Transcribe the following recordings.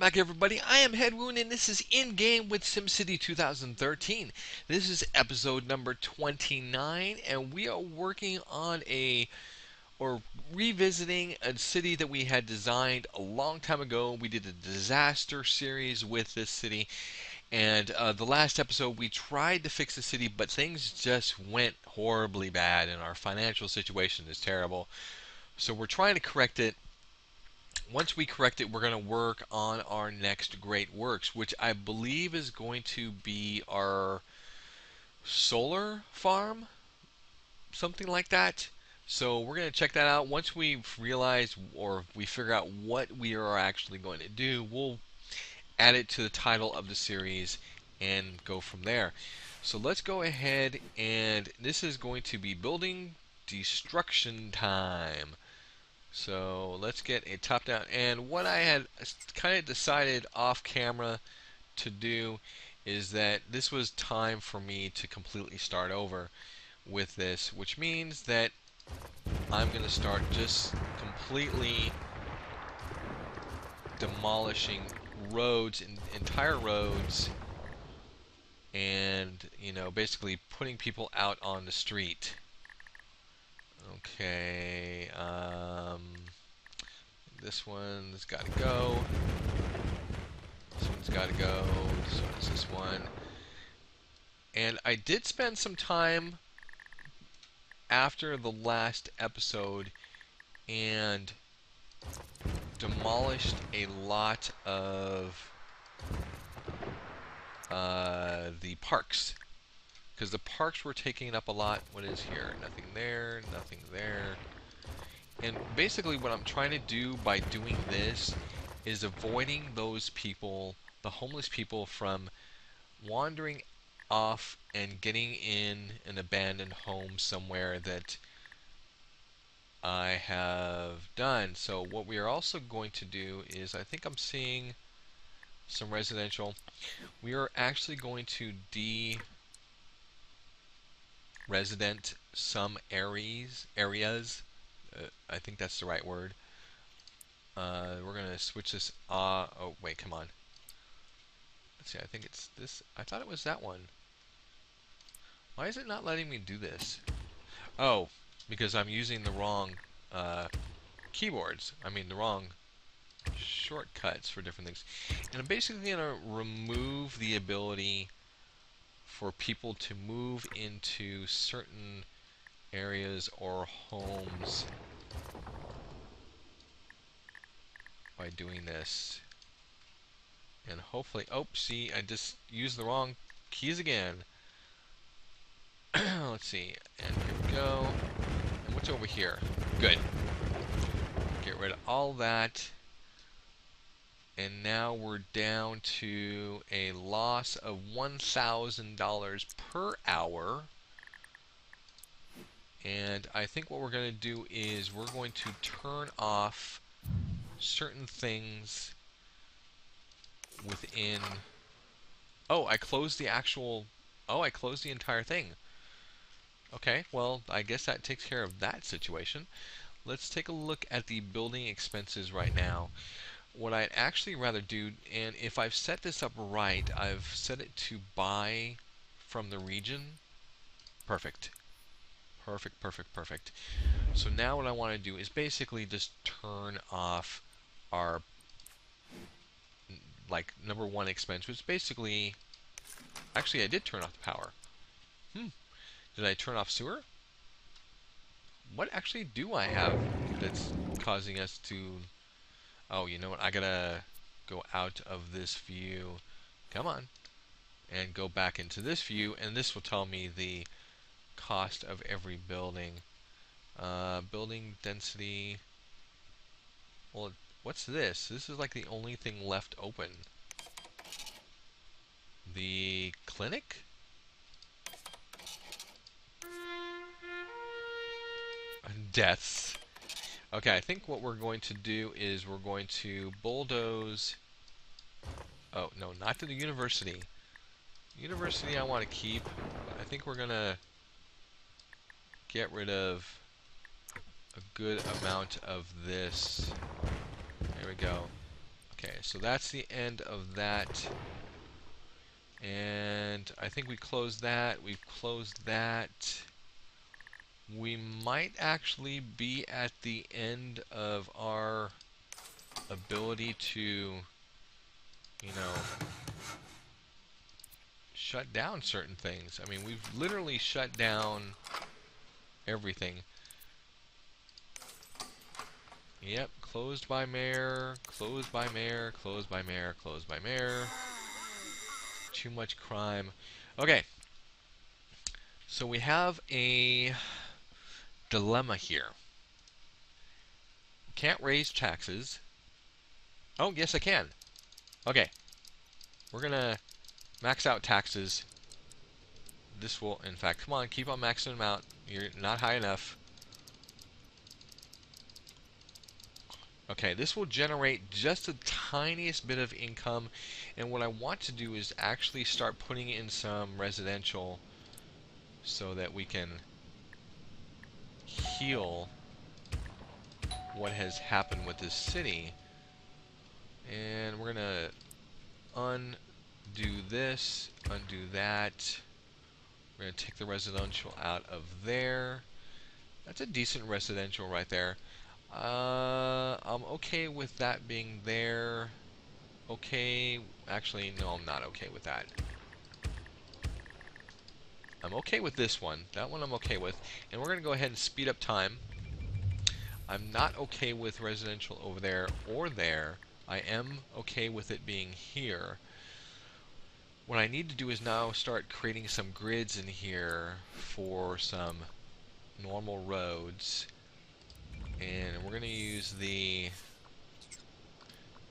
back, everybody. I am Headwound, and this is In Game with SimCity 2013. This is episode number 29, and we are working on or revisiting a city that we had designed a long time ago. We did a disaster series with this city, and the last episode we tried to fix the city, but things just went horribly bad, and our financial situation is terrible. So we're trying to correct it. Once we correct it, we're going to work on our next great works, which I believe is going to be our solar farm, something like that. So we're going to check that out. Once we've realized or we figure out what we are actually going to do, we'll add it to the title of the series and go from there. So let's go ahead, and this is going to be building destruction time. So let's get a top down. And what I had kind of decided off camera to do is that this was time for me to completely start over with this, which means that I'm going to start just completely demolishing roads, entire roads, and basically putting people out on the street. Okay, this one's got to go. This one's got to go. This one's this one. And I did spend some time after the last episode and demolished a lot of the parks. Because the parks were taking up a lot. What is here? Nothing there, nothing there. And basically what I'm trying to do by doing this is avoiding those people, the homeless people, from wandering off and getting in an abandoned home somewhere that I have done. So what we are also going to do is, I think I'm seeing some residential. We are actually going to resident some areas. I think that's the right word. We're gonna switch this. Oh wait, come on. Let's see. I think it's this. I thought it was that one. Why is it not letting me do this? Oh, because I'm using the wrong keyboards. I mean the wrong shortcuts for different things. And I'm basically gonna remove the ability for people to move into certain areas or homes by doing this. And hopefully, oh, see, I just used the wrong keys again. Let's see, and here we go. And what's over here? Good. Get rid of all that. And now we're down to a loss of $1,000 per hour. And I think what we're going to do is we're going to turn off certain things within. Oh, I closed the actual. Oh, I closed the entire thing. Okay, well, I guess that takes care of that situation. Let's take a look at the building expenses right now. What I'd actually rather do, and if I've set this up right, I've set it to buy from the region. Perfect. Perfect, perfect, perfect. So now what I want to do is basically just turn off our number one expense, which basically, actually I did turn off the power. Did I turn off sewer? What actually do I have that's causing us to... Oh, you know what? I gotta go out of this view. Come on. And go back into this view, and this will tell me the cost of every building. Building density. Well, what's this? This is like the only thing left open. The clinic? Deaths. Okay, I think what we're going to do is we're going to bulldoze. Oh, no, not to the university. University I want to keep. I think we're going to get rid of a good amount of this. There we go. Okay, so that's the end of that. And I think we closed that. We've closed that. We might actually be at the end of our ability to, you know, shut down certain things. I mean, we've literally shut down everything. Yep, closed by mayor, closed by mayor, closed by mayor, closed by mayor. Too much crime. Okay, so we have a dilemma here. Can't raise taxes. Oh, yes, I can. Okay, we're gonna max out taxes. This will, in fact, come on, keep on maxing them out. You're not high enough. Okay, this will generate just the tiniest bit of income, and what I want to do is actually start putting in some residential so that we can heal what has happened with this city. And we're gonna undo this, undo that. We're gonna take the residential out of there. That's a decent residential right there. I'm okay with that being there. Okay, actually, no, I'm not okay with that. I'm okay with this one. That one I'm okay with. And we're going to go ahead and speed up time. I'm not okay with residential over there or there. I am okay with it being here. What I need to do is now start creating some grids in here for some normal roads. And we're going to use the...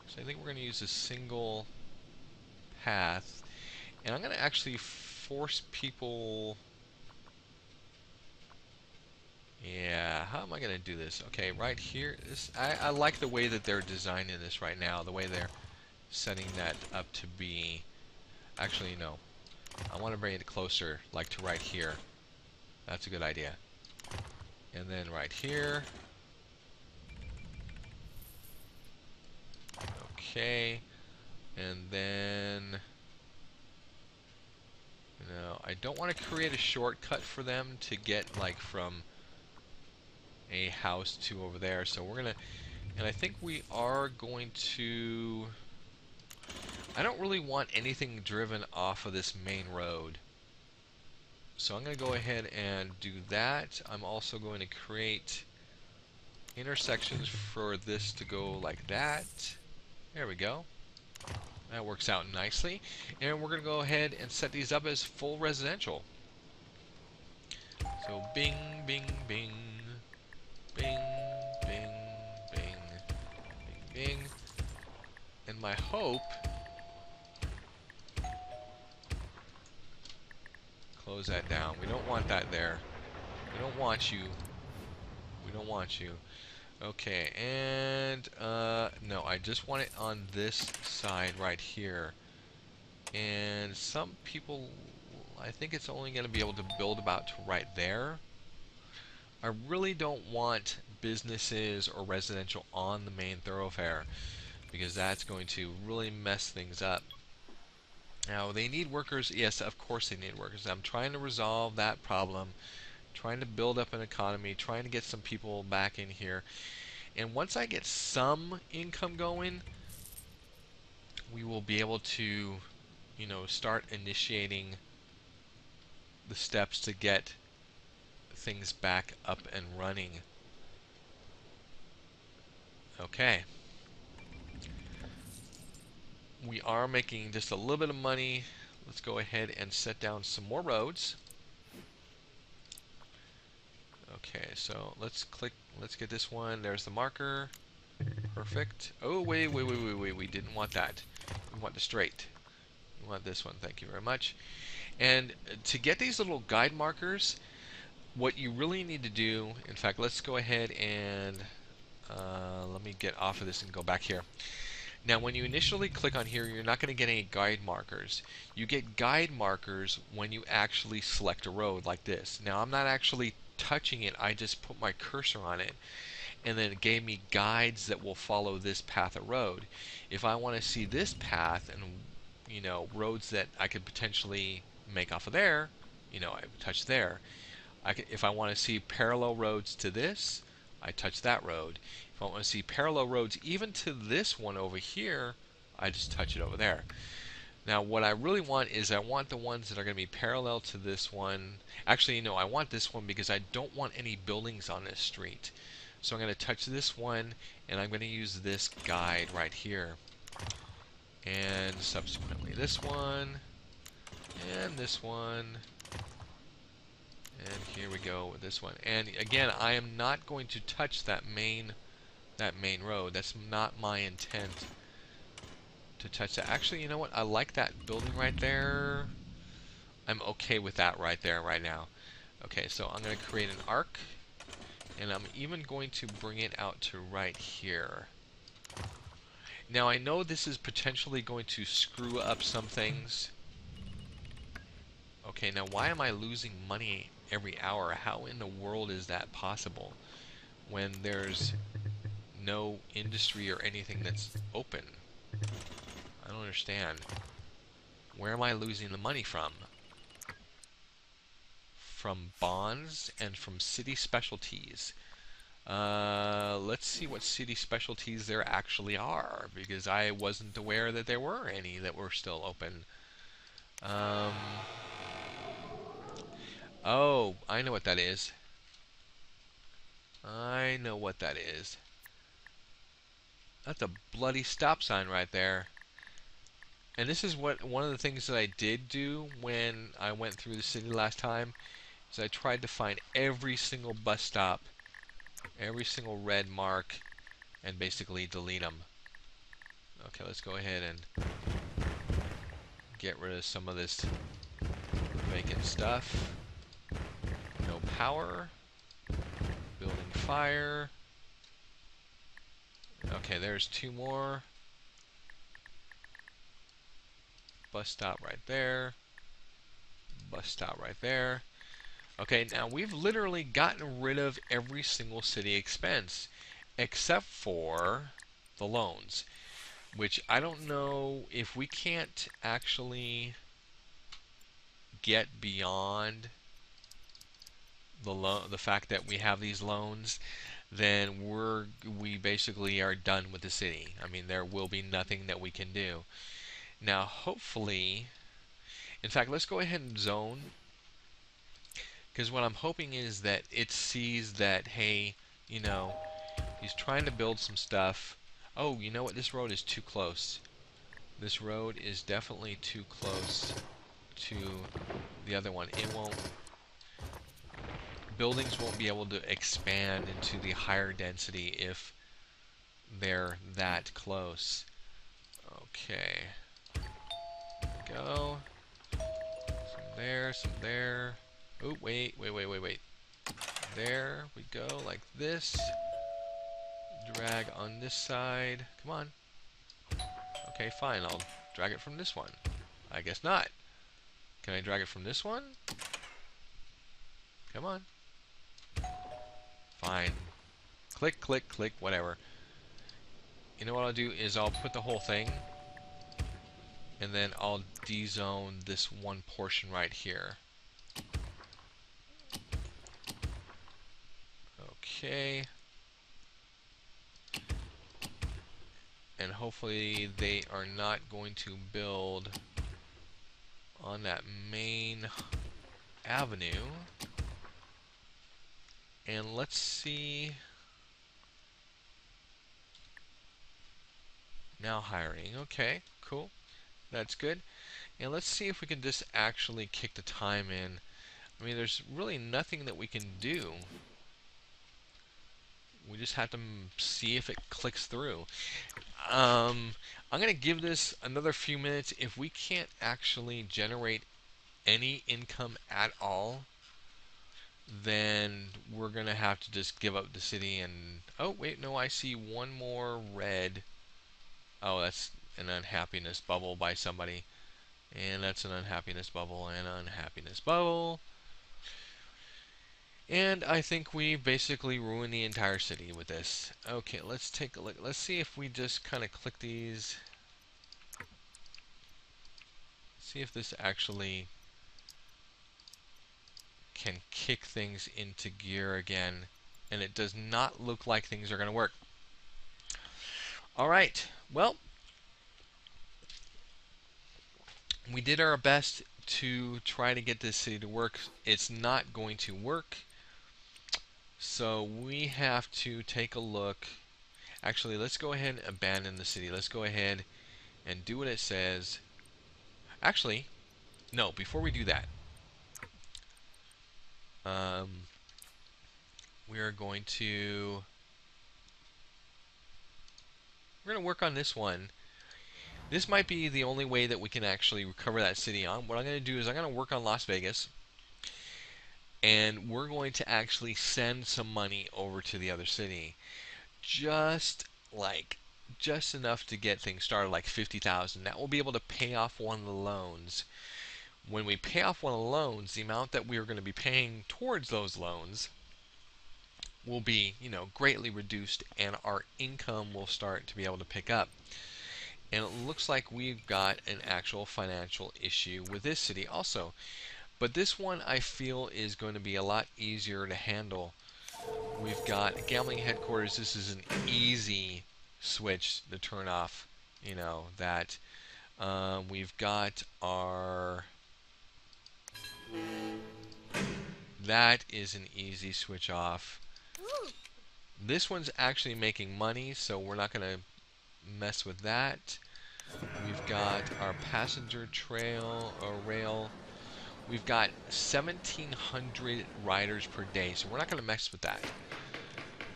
So I think we're going to use a single path. And I'm going to actually force people... Yeah, how am I going to do this? Okay, right here. I like the way that they're designing this right now. The way they're setting that up to be... Actually, no. I want to bring it closer, like to right here. That's a good idea. And then right here. Okay. And then... No, I don't want to create a shortcut for them to get, like, from a house to over there. So we're going to... And I think we are going to... I don't really want anything driven off of this main road. So I'm going to go ahead and do that. I'm also going to create intersections for this to go like that. There we go. That works out nicely. And we're going to go ahead and set these up as full residential. So bing, bing, bing, bing, bing, bing, bing, bing. And my hope... Close that down. We don't want that there. We don't want you. We don't want you. Okay, and no, I just want it on this side right here. And some people, I think it's only going to be able to build about to right there. I really don't want businesses or residential on the main thoroughfare, because that's going to really mess things up. Now, they need workers. Yes, of course they need workers. I'm trying to resolve that problem, trying to build up an economy, trying to get some people back in here. And once I get some income going, we will be able to, you know, start initiating the steps to get things back up and running. Okay. We are making just a little bit of money. Let's go ahead and set down some more roads. Okay, so let's click, let's get this one. There's the marker. Perfect. Oh, wait, we didn't want that. We want the straight. We want this one, thank you very much. And to get these little guide markers, what you really need to do, in fact, let's go ahead and let me get off of this and go back here. Now, when you initially click on here, you're not going to get any guide markers. You get guide markers when you actually select a road like this. Now, I'm not actually touching it. I just put my cursor on it. and then it gave me guides that will follow this path of road. If I want to see this path and roads that I could potentially make off of there, I touch there. If I want to see parallel roads to this, I touch that road. If I want to see parallel roads even to this one over here, I just touch it over there. Now what I really want is I want the ones that are going to be parallel to this one. Actually, no, I want this one because I don't want any buildings on this street. So I'm going to touch this one, and I'm going to use this guide right here. And subsequently this one, and this one, and here we go with this one. And again, I am not going to touch that main road. That's not my intent to touch that. Actually, you know what? I like that building right there. I'm okay with that right there, right now. Okay, so I'm going to create an arc, and I'm even going to bring it out to right here. Now I know this is potentially going to screw up some things. Okay, now why am I losing money every hour? How in the world is that possible when there's no industry or anything that's open? I don't understand. Where am I losing the money from? From bonds and from city specialties. Let's see what city specialties there actually are, because I wasn't aware that there were any that were still open. Oh, I know what that is. I know what that is. That's a bloody stop sign right there. And this is one of the things that I did do when I went through the city last time, is I tried to find every single bus stop, every single red mark, and basically delete them. Okay, let's go ahead and get rid of some of this vacant stuff. No power. Building fire. Okay, there's two more. Bus stop right there. Bus stop right there. Okay, now we've literally gotten rid of every single city expense except for the loans, which I don't know if we can't actually get beyond the fact that we have these loans, then we basically are done with the city. I mean, there will be nothing that we can do. Now, hopefully, in fact, let's go ahead and zone, because what I'm hoping is that it sees that, hey, he's trying to build some stuff. Oh, you know what? This road is too close. This road is definitely too close to the other one. It won't. Buildings won't be able to expand into the higher density if they're that close. Okay. Go. Some there, some there. Oh, wait. There we go, like this. Drag on this side. Come on. Okay, fine. I'll drag it from this one. I guess not. Can I drag it from this one? Come on. Fine. Click, click, click, whatever. You know what I'll do is I'll put the whole thing, and then I'll de-zone this one portion right here. Okay. And hopefully they are not going to build on that main avenue. And let's see. Now hiring. Okay, cool. That's good. And let's see if we can just actually kick the time in. I mean, there's really nothing that we can do. We just have to see if it clicks through. I'm going to give this another few minutes. If we can't actually generate any income at all, then we're going to have to just give up the city and... Oh, wait, no, I see one more red. Oh, that's an unhappiness bubble by somebody. And that's an unhappiness bubble and unhappiness bubble. And I think we basically ruined the entire city with this. Okay, let's take a look. Let's see if we just kind of click these. See if this actually can kick things into gear again. And it does not look like things are going to work. All right. Well, we did our best to try to get this city to work. It's not going to work. So we have to take a look. Actually, let's go ahead and abandon the city. Let's go ahead and do what it says. Actually, no, before we do that, um, we are going to we're going to work on this one. This might be the only way that we can actually recover that city on. What I'm going to do is I'm going to work on Las Vegas, and we're going to actually send some money over to the other city. Just like just enough to get things started, like 50,000. That will be able to pay off one of the loans. When we pay off one of the loans, the amount that we are going to be paying towards those loans will be, greatly reduced, and our income will start to be able to pick up. And it looks like we've got an actual financial issue with this city also. But this one I feel is going to be a lot easier to handle. We've got gambling headquarters. This is an easy switch to turn off, that. We've got our... That is an easy switch off. This one's actually making money, so we're not going to mess with that. We've got our passenger trail or rail. We've got 1,700 riders per day, so we're not going to mess with that.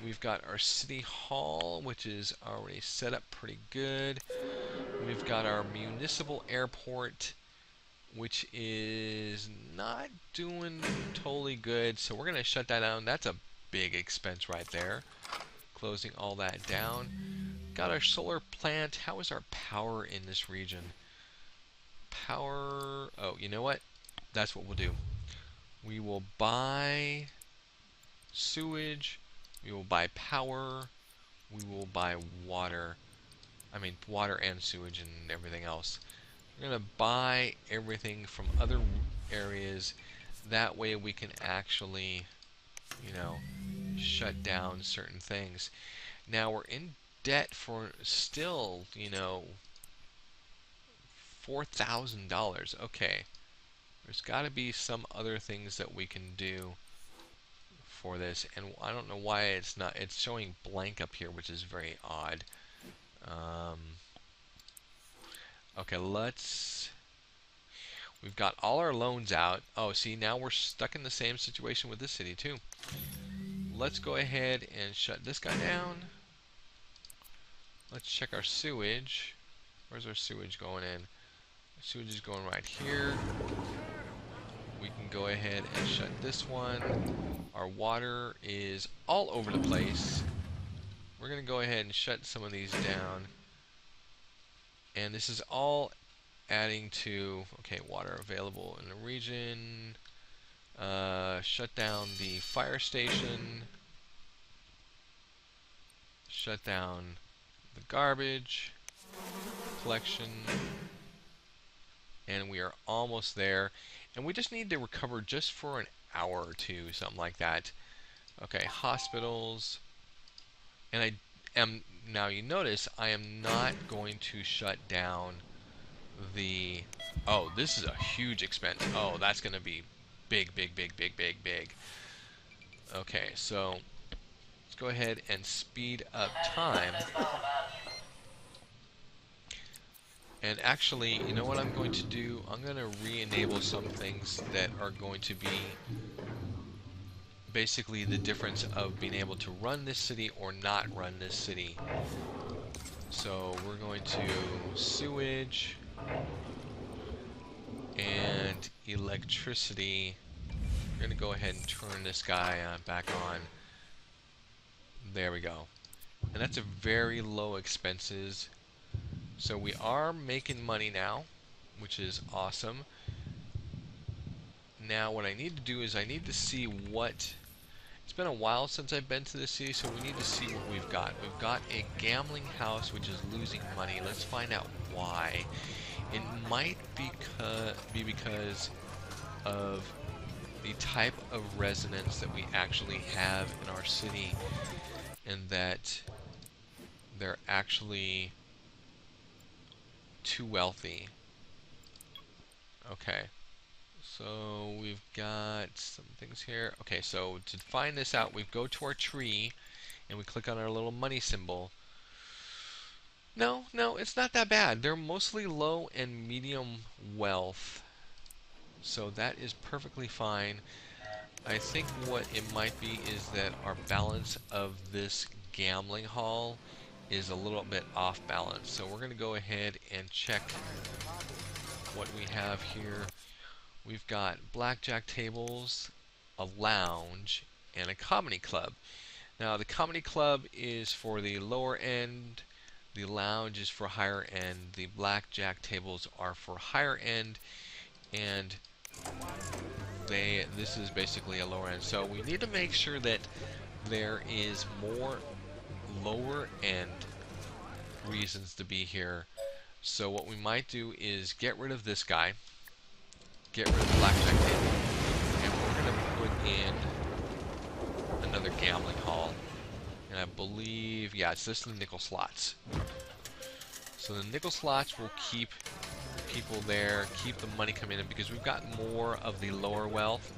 We've got our city hall, which is already set up pretty good. We've got our municipal airport, which is not doing totally good, so we're going to shut that down. That's a big expense right there, closing all that down. Got our solar plant. How is our power in this region? Power, oh, you know what? That's what we'll do. We will buy sewage, we will buy power, we will buy water. I mean, water and sewage and everything else. We're going to buy everything from other areas. That way we can actually, shut down certain things. Now we're in debt for still, $4,000. Okay. There's got to be some other things that we can do for this, and I don't know why it's showing blank up here, which is very odd. Okay, we've got all our loans out. Oh, see, now we're stuck in the same situation with this city too. Let's go ahead and shut this guy down. Let's check our sewage. Where's our sewage going in? Our sewage is going right here. We can go ahead and shut this one. Our water is all over the place. We're going to go ahead and shut some of these down. And this is all adding to, okay, water available in the region. Shut down the fire station. Shut down the garbage collection. And we are almost there. And we just need to recover just for an hour or two, something like that. Okay, hospitals. And I am, now you notice, I am not going to shut down the, oh, this is a huge expense. Oh, that's going to be big, big, big, big, big, big. Okay, so let's go ahead and speed up time. And actually, you know what I'm going to do? I'm going to re-enable some things that are going to be basically the difference of being able to run this city or not run this city. So we're going to sewage and electricity. We're going to go ahead and turn this guy back on. There we go. And that's a very low expenses. So we are making money now, which is awesome. Now what I need to do is I need to see what It's been a while since I've been to the city, so we need to see what we've got. We've got a gambling house which is losing money. Let's find out why. It might be because of the type of residents that we actually have in our city, and that they're actually too wealthy. Okay, so we've got some things here. Okay, so to find this out, we go to our tree and we click on our little money symbol. No, it's not that bad. They're mostly low and medium wealth, so that is perfectly fine. I think what it might be is that our balance of this gambling hall is a little bit off balance. So we're going to go ahead and check what we have here. We've got blackjack tables, a lounge, and a comedy club. Now the comedy club is for the lower end, the lounge is for higher end, the blackjack tables are for higher end, and this is basically a lower end. So we need to make sure that there is more lower end reasons to be here. So what we might do is get rid of this guy, get rid of the blackjack table, and we're going to put in another gambling hall. And I believe, yeah, it's just the nickel slots. So the nickel slots will keep people there, keep the money coming in, because we've got more of the lower wealth,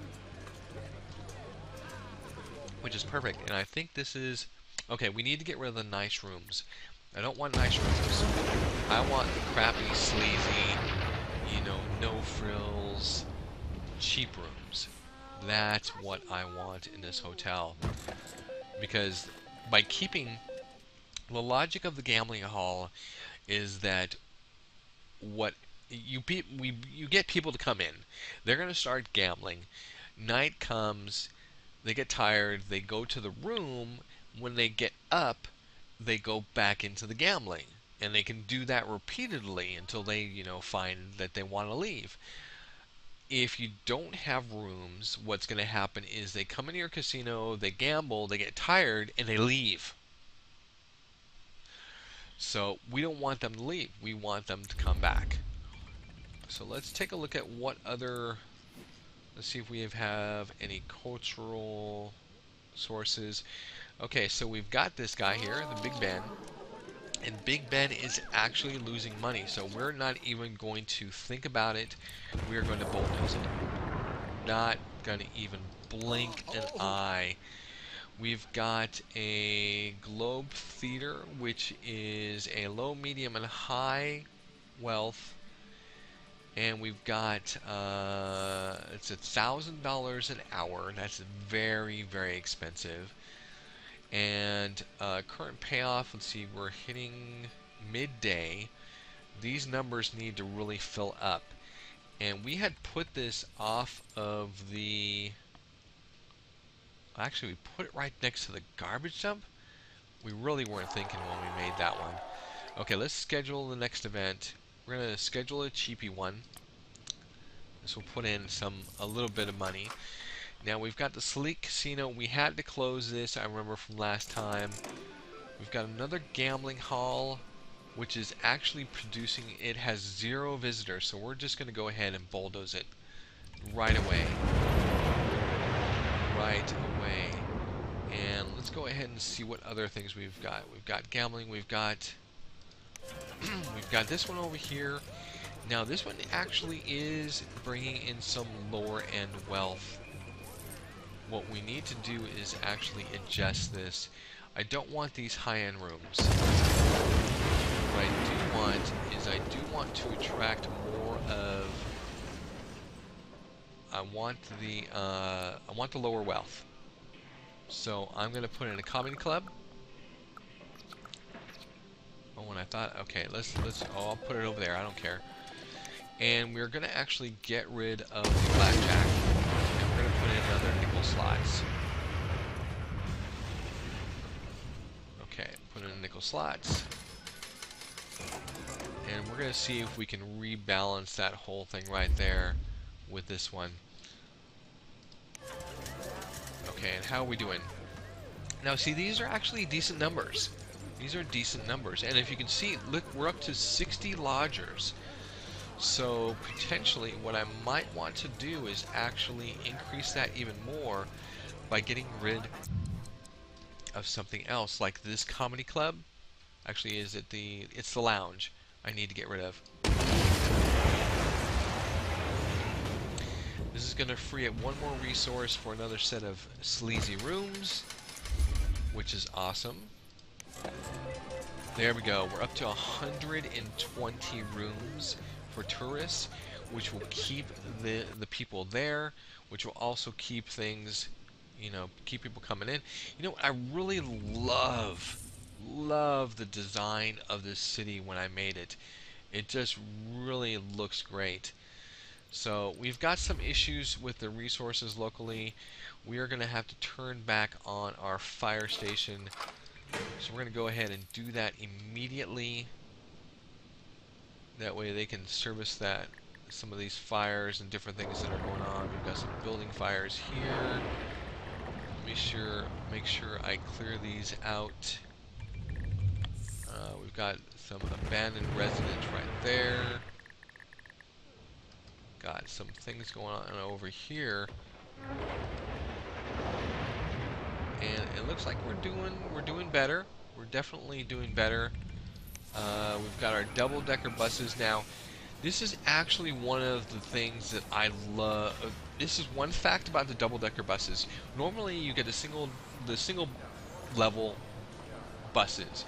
which is perfect. And I think this is okay. We need to get rid of the nice rooms. I don't want nice rooms. I want the crappy, sleazy, no frills, cheap rooms. That's what I want in this hotel. Because by keeping the logic of the gambling hall is that you get people to come in. They're going to start gambling. Night comes, they get tired, they go to the room. When they get up, they go back into the gambling. And they can do that repeatedly until they, find that they want to leave. If you don't have rooms, what's going to happen is they come into your casino, they gamble, they get tired, and they leave. So we don't want them to leave. We want them to come back. So let's take a look at what other, let's see if we have any cultural sources. Okay, so we've got this guy here, the Big Ben. And Big Ben is actually losing money, so we're not even going to think about it. We're going to bulldoze it. Not going to even blink an eye. We've got a Globe Theater, which is a low, medium, and high wealth. And we've got, it's $1,000 an hour. That's very, very expensive. And current payoff, let's see, we're hitting midday. These numbers need to really fill up. And we had put this off of the, actually we put it right next to the garbage dump. We really weren't thinking when we made that one. Okay, let's schedule the next event. We're going to schedule a cheapy one. This will put in a little bit of money. Now we've got the Sleek Casino. We had to close this, I remember from last time. We've got another gambling hall, which is actually producing, it has 0 visitors, so we're just going to go ahead and bulldoze it right away. Right away. And let's go ahead and see what other things we've got. We've got gambling, we've got we've got this one over here. Now this one actually is bringing in some lower end wealth. What we need to do is actually adjust this. I don't want these high-end rooms. What I do want is I do want to attract more of, I want the lower wealth. So I'm going to put in a comedy club. Oh, when I thought, okay, I'll put it over there. I don't care. And we're going to actually get rid of the blackjack. And we're going to put in another nickel slots. Okay, put in nickel slots. And we're going to see if we can rebalance that whole thing right there with this one. Okay, and how are we doing? Now, see, these are actually decent numbers. These are decent numbers. And if you can see, look, we're up to 60 lodgers. So, potentially, what I might want to do is actually increase that even more by getting rid of something else, like this comedy club. Actually, it's the lounge I need to get rid of. This is going to free up one more resource for another set of sleazy rooms, which is awesome. There we go. We're up to 120 rooms for tourists, which will keep the people there, which will also keep things, keep people coming in. I really love the design of this city when I made it. It just really looks great. So we've got some issues with the resources locally. We are going to have to turn back on our fire station. So we're going to go ahead and do that immediately. That way they can service some of these fires and different things that are going on. We've got some building fires here. Make sure I clear these out. We've got some abandoned residence right there. Got some things going on over here, and it looks like we're doing better. We're definitely doing better. We've got our double-decker buses now. This is actually one of the things that I love. This is one fact about the double-decker buses. Normally, you get the single level buses,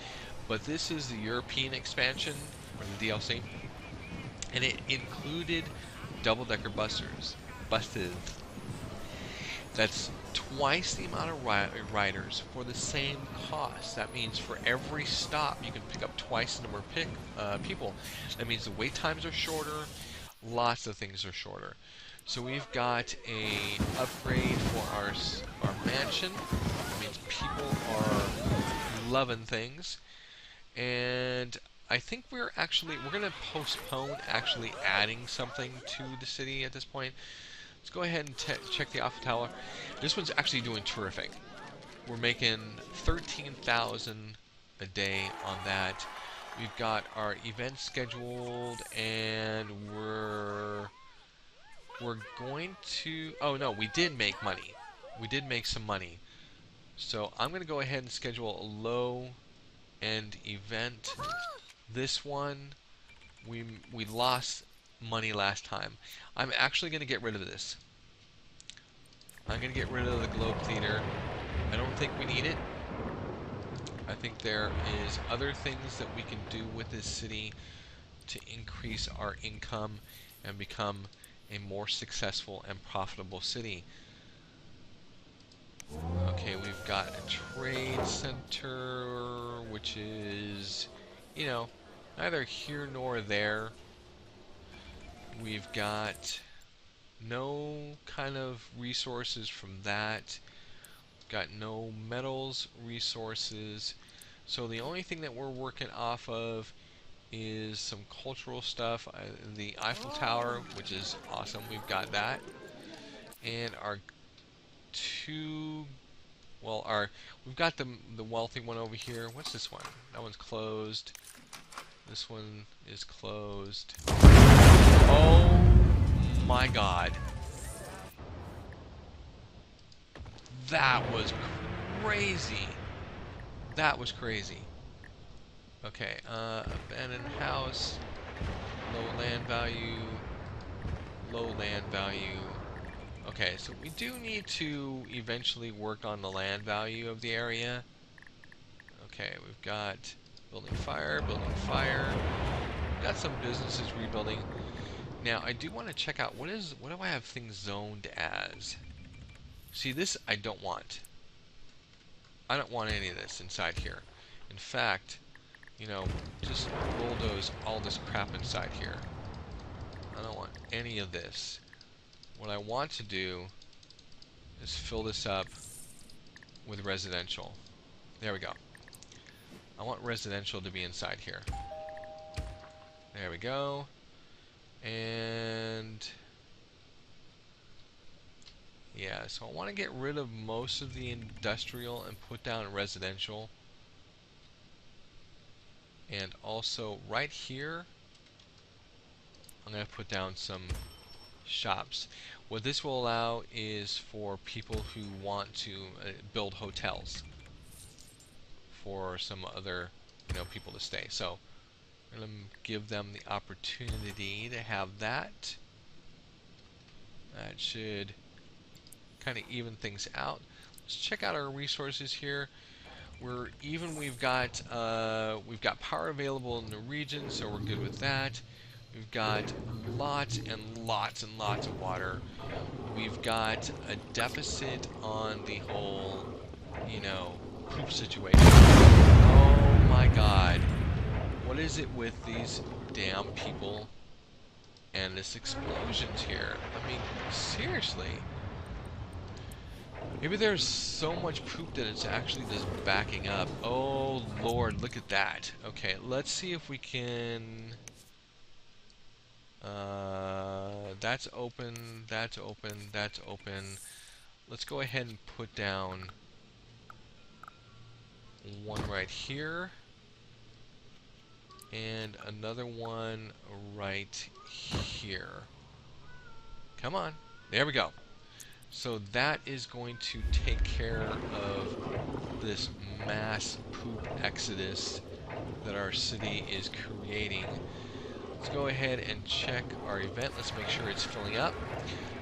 but this is the European expansion or the DLC, and it included double-decker buses. That's twice the amount of riders for the same cost. That means for every stop you can pick up twice the number of people. That means the wait times are shorter, lots of things are shorter. So we've got a upgrade for our mansion. That means people are loving things. And I think we're going to postpone actually adding something to the city at this point. Let's go ahead and check the Eiffel Tower. This one's actually doing terrific. We're making 13,000 a day on that. We've got our events scheduled, and we're going to. Oh no, we did make money. We did make some money. So I'm going to go ahead and schedule a low-end event. This one, we lost money last time. I'm actually going to get rid of this. I'm going to get rid of the Globe Theater. I don't think we need it. I think there is other things that we can do with this city to increase our income and become a more successful and profitable city. Okay, we've got a trade center, which is, neither here nor there. We've got no kind of resources from that. Got no metals resources. So the only thing that we're working off of is some cultural stuff. The Eiffel Tower, which is awesome. We've got that. And we've got the wealthy one over here. What's this one? That one's closed. This one is closed. Oh my god. That was crazy. That was crazy. Okay, abandoned house, low land value, low land value. Okay, so we do need to eventually work on the land value of the area. Okay, we've got building fire, we've got some businesses rebuilding. Now, I do want to check out what do I have things zoned as? See, this I don't want. I don't want any of this inside here. In fact, just bulldoze all this crap inside here. I don't want any of this. What I want to do is fill this up with residential. There we go. I want residential to be inside here. There we go. And yeah, Yeah, so I want to get rid of most of the industrial and put down residential. And also right here, I'm going to put down some shops. What this will allow is for people who want to build hotels for some other, people to stay. So I'm going to give them the opportunity to have that. That should kind of even things out. Let's check out our resources here. We're even. We've got power available in the region, so we're good with that. We've got lots and lots and lots of water. We've got a deficit on the whole, poop situation. Oh my God. What is it with these damn people and this explosions here? I mean, seriously. Maybe there's so much poop that it's actually just backing up. Oh Lord, look at that. Okay, let's see if we can... that's open, that's open, that's open. Let's go ahead and put down one right here. And another one right here. Come on. There we go. So that is going to take care of this mass poop exodus that our city is creating. Let's go ahead and check our event. Let's make sure it's filling up.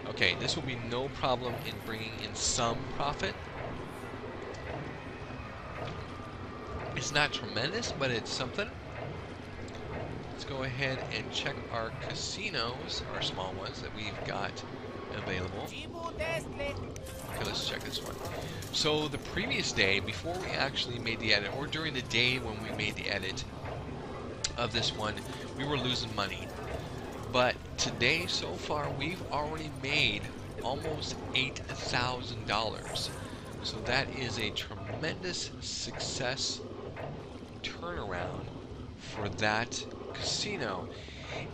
Okay, this will be no problem in bringing in some profit. It's not tremendous, but it's something. Let's go ahead and check our casinos, our small ones that we've got available. Okay, let's check this one. So the previous day, before we actually made the edit, or during the day when we made the edit of this one, we were losing money. But today, so far, we've already made almost $8,000. So that is a tremendous success turnaround for that casino.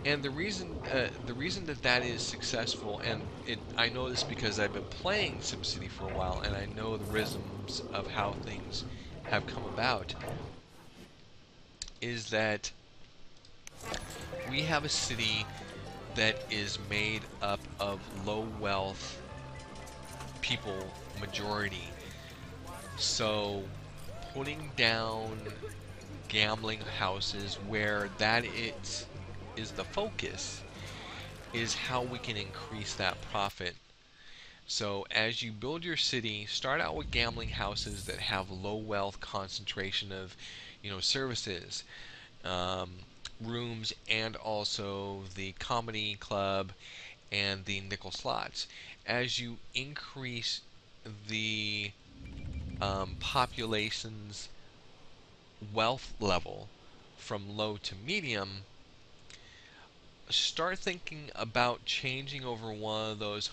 And the reason that is successful, and I know this because I've been playing SimCity for a while, and I know the rhythms of how things have come about, is that we have a city that is made up of low wealth people, majority. So putting down gambling houses where that is the focus is how we can increase that profit. So as you build your city, start out with gambling houses that have low wealth concentration of, services, rooms, and also the comedy club and the nickel slots. As you increase the population's wealth level from low to medium, start thinking about changing over one of those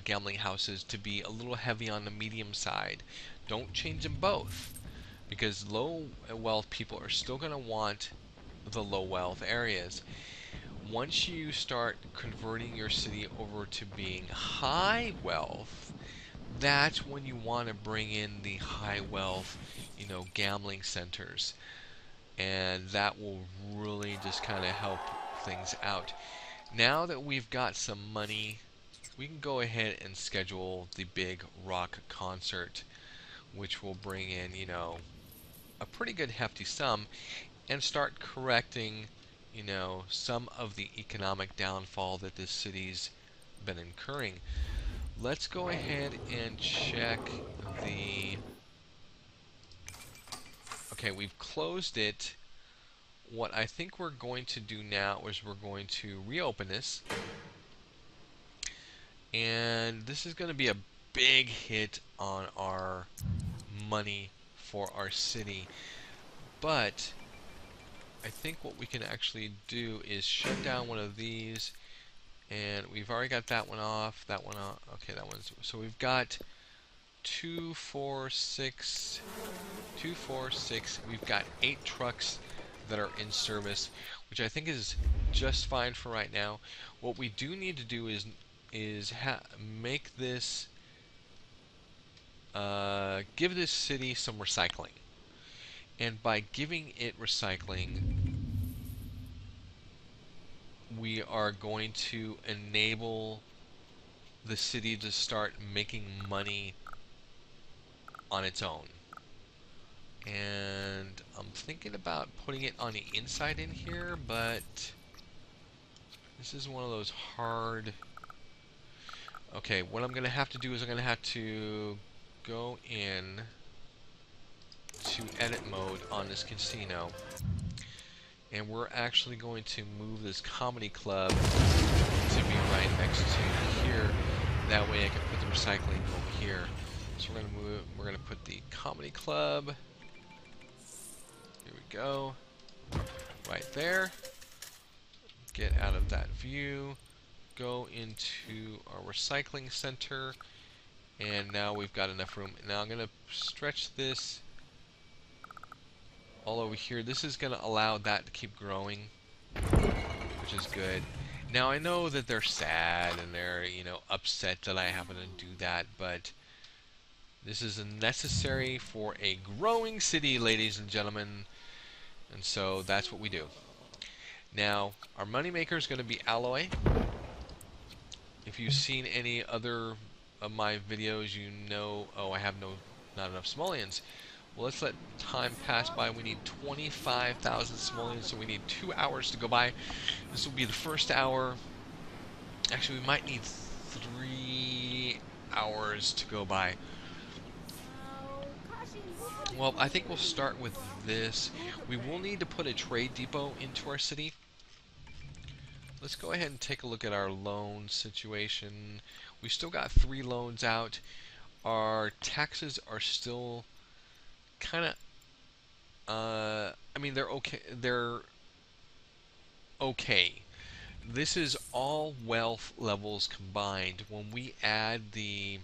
gambling houses to be a little heavy on the medium side. Don't change them both, because low wealth people are still going to want the low wealth areas. Once you start converting your city over to being high wealth, that's when you want to bring in the high wealth, gambling centers. And that will really just kind of help things out. Now that we've got some money, we can go ahead and schedule the big rock concert, which will bring in, a pretty good hefty sum, and start correcting, some of the economic downfall that this city's been incurring. Let's go ahead and check the... Okay, we've closed it. What I think we're going to do now is we're going to reopen this. And this is going to be a big hit on our money for our city. But I think what we can actually do is shut down one of these. And we've already got that one off, that one off. Okay, that one's... So we've got 2, 4, 6, 2, 4, 6. We've got 8 trucks that are in service, which I think is just fine for right now. What we do need to do is make this give this city some recycling. And by giving it recycling, we are going to enable the city to start making money on its own. And I'm thinking about putting it on the inside in here, but this is one of those hard... Okay, what I'm going to have to do is I'm going to have to go in to edit mode on this casino. And we're actually going to move this comedy club to be right next to here. That way I can put the recycling over here. So we're going to put the comedy club. Here we go. Right there. Get out of that view. Go into our recycling center. And now we've got enough room. Now I'm going to stretch this all over here. This is going to allow that to keep growing, which is good. Now I know that they're sad and they're, you know, upset that I happen to do that, but this is necessary for a growing city, ladies and gentlemen, and so that's what we do. Now, our moneymaker is going to be alloy. If you've seen any other of my videos, you know, oh, I have not enough simoleons. Well, let's let time pass by. We need 25,000 simoleons, so we need 2 hours to go by. This will be the first hour. Actually, we might need 3 hours to go by. Well, I think we'll start with this. We will need to put a trade depot into our city. Let's go ahead and take a look at our loan situation. We still got 3 loans out. Our taxes are still kind of, I mean, they're okay. They're okay. This is all wealth levels combined. When we add the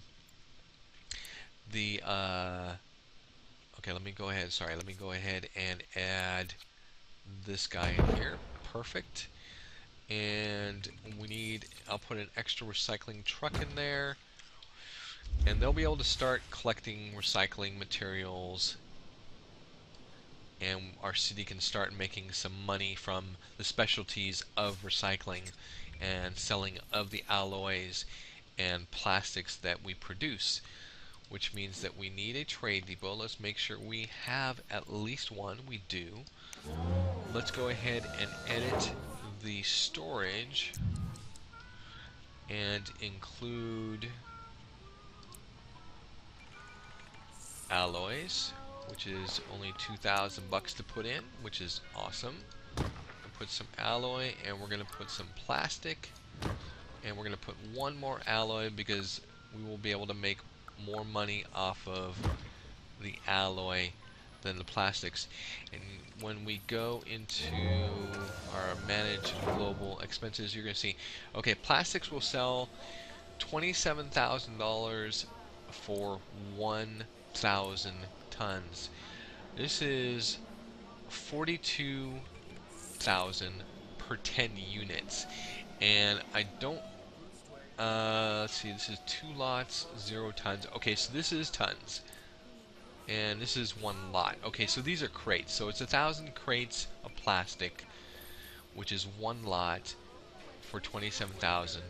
okay, let me go ahead. Sorry, let me go ahead and add this guy in here. Perfect. And we need, I'll put an extra recycling truck in there, and they'll be able to start collecting recycling materials, and our city can start making some money from the specialties of recycling and selling of the alloys and plastics that we produce, which means that we need a trade depot. Let's make sure we have at least one. We do. Let's go ahead and edit the storage and include alloys, which is only 2,000 bucks to put in, which is awesome. We'll put some alloy, and we're going to put some plastic, and we're going to put one more alloy because we will be able to make more money off of the alloy than the plastics. And when we go into our manage global expenses, you're going to see, okay, plastics will sell $27,000 for 1,000 tons. This is 42,000 per 10 units. And I don't, let's see, this is 2 lots, 0 tons. Okay, so this is tons. And this is 1 lot. Okay, so these are crates. So it's 1,000 crates of plastic, which is 1 lot for 27,000,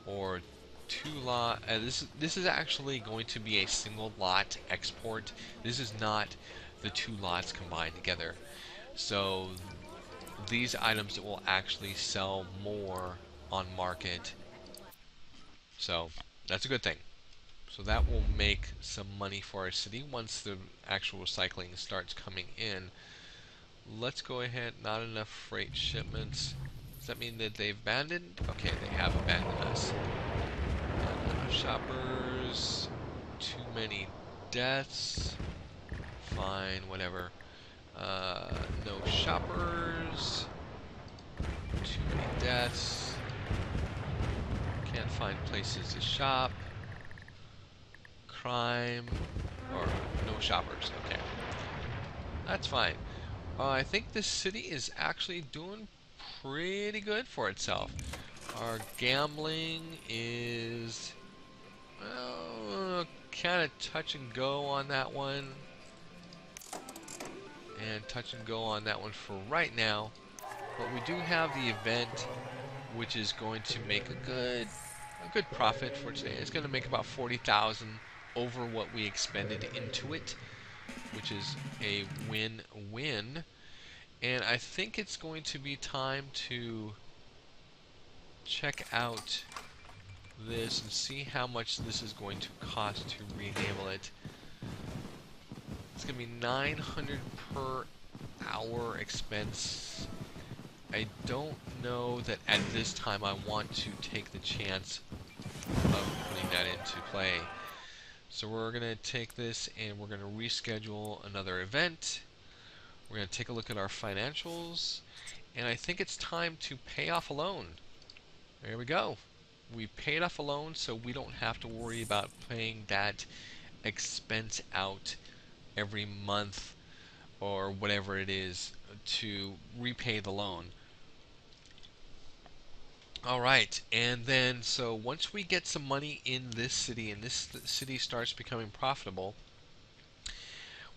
or 2 lot. This is actually going to be a single lot export. This is not the 2 lots combined together. So these items will actually sell more on market. So that's a good thing. So that will make some money for our city once the actual recycling starts coming in. Let's go ahead. Not enough freight shipments. Does that mean that they've abandoned? Okay, they have abandoned us. Not enough shoppers. Too many deaths. Fine, whatever. No shoppers. Too many deaths. Can't find places to shop. Crime, or no shoppers. Okay, that's fine. I think this city is actually doing pretty good for itself. Our gambling is, well, kind of touch and go on that one. And touch and go on that one for right now. But we do have the event, which is going to make a good profit for today. It's going to make about 40,000 over what we expended into it, which is a win-win. And I think it's going to be time to check out this and see how much this is going to cost to rename it. It's going to be 900 per hour expense. I don't know that at this time I want to take the chance of putting that into play. So we're going to take this and we're going to reschedule another event. We're going to take a look at our financials, and I think it's time to pay off a loan. There we go. We paid off a loan, so we don't have to worry about paying that expense out every month or whatever it is to repay the loan. Alright, and then so once we get some money in this city and this city starts becoming profitable,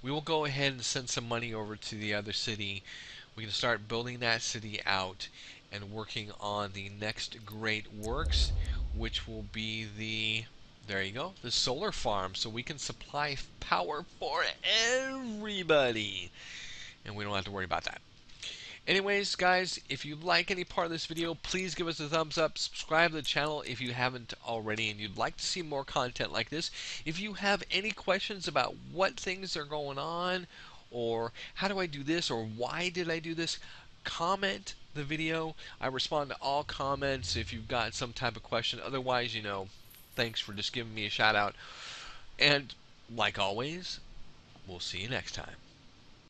we will go ahead and send some money over to the other city. We can start building that city out and working on the next great works, which will be the, there you go, the solar farm. So we can supply power for everybody, and we don't have to worry about that. Anyways, guys, if you like any part of this video, please give us a thumbs up. Subscribe to the channel if you haven't already and you'd like to see more content like this. If you have any questions about what things are going on, or how do I do this, or why did I do this, comment the video. I respond to all comments if you've got some type of question. Otherwise, you know, thanks for just giving me a shout out. And like always, we'll see you next time.